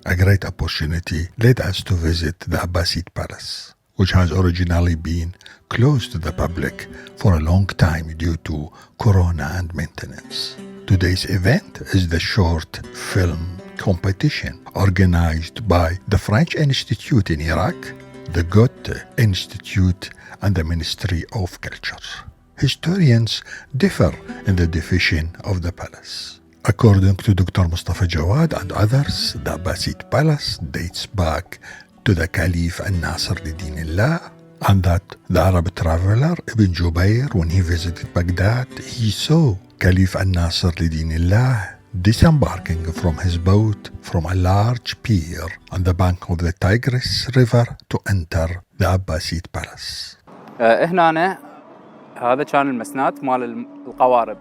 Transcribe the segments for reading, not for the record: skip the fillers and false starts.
a great opportunity led us to visit the Abbasid Palace, which has originally been closed to the public for a long time due to Corona and maintenance. Today's event is the short film competition organized by the French Institute in Iraq, the Goethe Institute, and the Ministry of Culture. Historians differ in the definition of the palace. According to Dr. Mustafa Jawad and others, the Abbasid Palace dates back to the Caliph al-Nasir Lidinillah, and that the Arab traveler Ibn Jubayr, when he visited Baghdad, he saw Caliph al-Nasir Lidinillah disembarking from his boat from a large pier on the bank of the Tigris River to enter the Abbasid Palace. هنا هذا كان المسنات مال القوارب،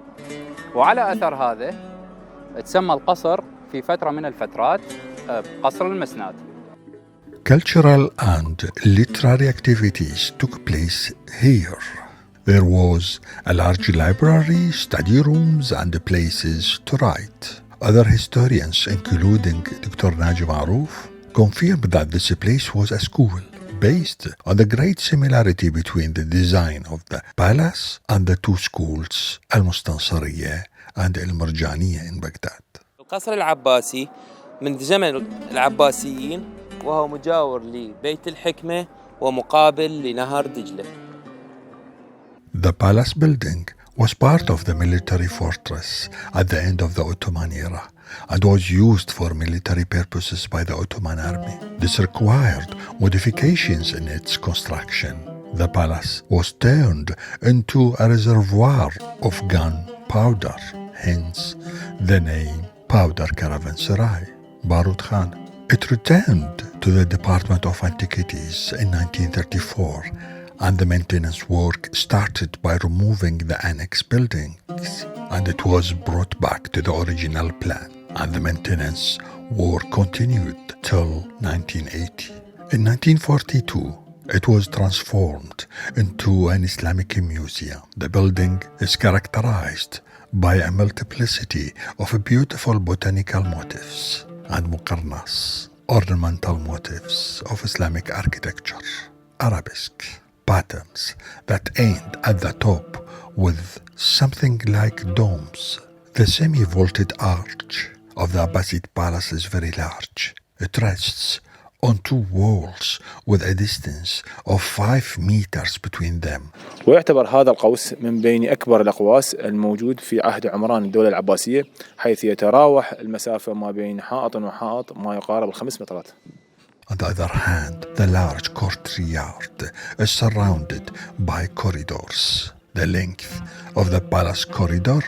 وعلى أثر هذا تسمى القصر في فترة من الفترات قصر المسنات. Cultural and literary activities took place here. There was a large library, study rooms, and places to write. Other historians, including Dr. Naji Maroof, confirmed that this place was a school based on the great similarity between the design of the palace and the two schools, Al-Mustansiriyya and Al-Murjaniyya in Baghdad. القصر العباسي من زمن العباسيين، وهو مجاور لبيت الحكمة ومقابل لنهر دجلة. The palace building was part of the military fortress at the end of the Ottoman era and was used for military purposes by the Ottoman army. This required modifications in its construction. The palace was turned into a reservoir of gunpowder, hence the name Powder Caravanserai, Barut Khan. It returned to the Department of Antiquities in 1934, and the maintenance work started by removing the annex buildings, and it was brought back to the original plan, and the maintenance work continued till 1980. In 1942, it was transformed into an Islamic museum. The building is characterized by a multiplicity of beautiful botanical motifs and muqarnas, ornamental motifs of Islamic architecture, arabesque patterns that end at the top with something like domes. The semi-vaulted arch of the Abbasid Palace is very large. It rests on two walls with a distance of 5 meters between them. ويعتبر هذا القوس من بين أكبر الأقواس الموجود في عهد عمران الدولة العباسية، حيث يتراوح المسافة ما بين حائط وحائط ما يقارب 5 مترات. On the other hand, the large courtyard is surrounded by corridors. The length of the palace corridor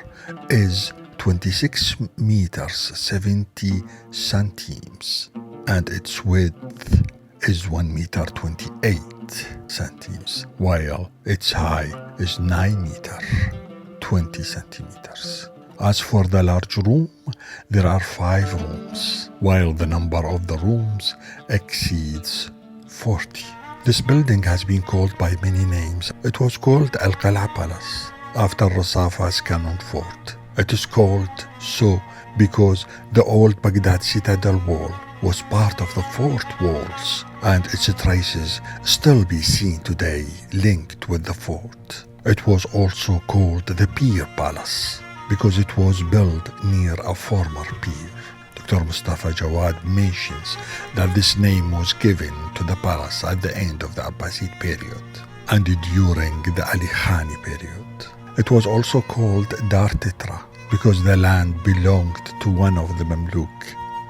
is 26 meters 70 centimeters, and its width is 1 meter 28 centimeters, while its height is 9 meter 20 centimeters. As for the large room, there are 5 rooms, while the number of the rooms exceeds 40. This building has been called by many names. It was called Al-Qal'a Palace, after Rasafa's cannon fort. It is called so because the old Baghdad citadel wall was part of the fort walls, and its traces still be seen today linked with the fort. It was also called the Pier Palace because it was built near a former pier. Dr. Mustafa Jawad mentions that this name was given to the palace at the end of the Abbasid period and during the Ali Khani period. It was also called Dar Titra because the land belonged to one of the Mamluk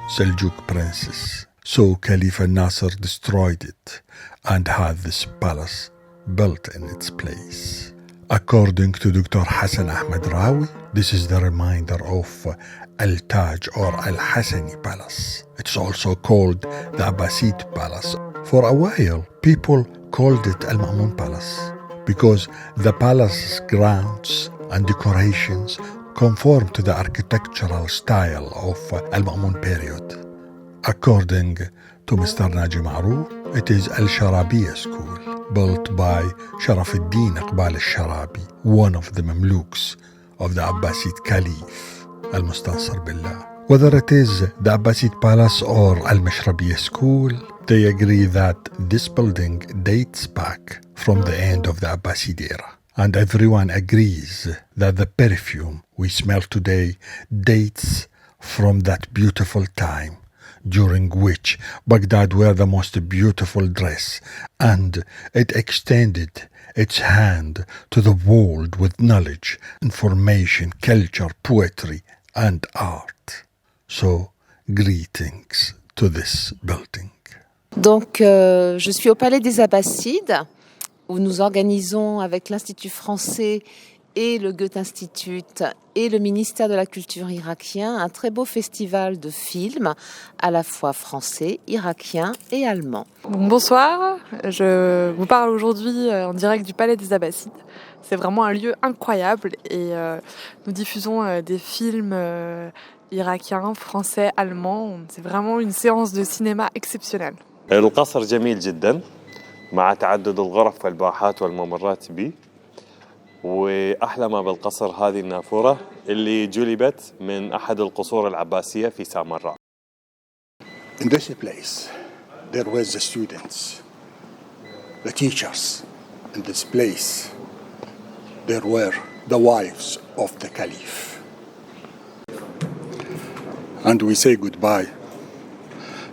Seljuk princes. So Caliph al-Nasir destroyed it and had this palace built in its place. According to Dr. Hassan Ahmed Rawi, this is the reminder of Al-Taj or Al-Hassani Palace. It's also called the Abbasid Palace. For a while, people called it Al-Ma'mun Palace because the palace's grounds and decorations conform to the architectural style of Al-Ma'mun period. According to Mr. Naji Maroof, it is Al-Sharabiya school, built by Sharafuddin Iqbal al-Sharabi, one of the Mamluks of the Abbasid Caliph Al-Mustansir Billah. Whether it is the Abbasid Palace or Al-Sharabiya School, they agree that this building dates back from the end of the Abbasid era. And everyone agrees that the perfume we smell today dates from that beautiful time during which Baghdad wore the most beautiful dress, and it extended its hand to the world with knowledge, information, culture, poetry, and art. So, greetings to this building. Donc, je suis au Palais des Abbassides, où nous organisons avec l'Institut français et le Goethe-Institut et le ministère de la Culture irakien un très beau festival de films, à la fois français, irakien et allemand. Bonsoir, je vous parle aujourd'hui en direct du Palais des Abbassides. C'est vraiment un lieu incroyable et nous diffusons des films irakiens, français, allemands. C'est vraiment une séance de cinéma exceptionnelle. القصر جميل جدا مع تعدد الغرف والباحات والممرات به، وأحلى ما بالقصر هذه النافورة اللي جلبت من أحد القصور العباسية في سامراء. In this place there were the students, the teachers. In this place there were the wives of the Caliph. And we say goodbye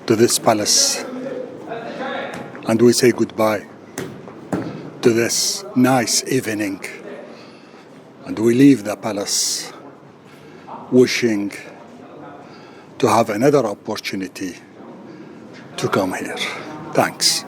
to this palace. And we say goodbye to this nice evening. And we leave the palace wishing to have another opportunity to come here. Thanks.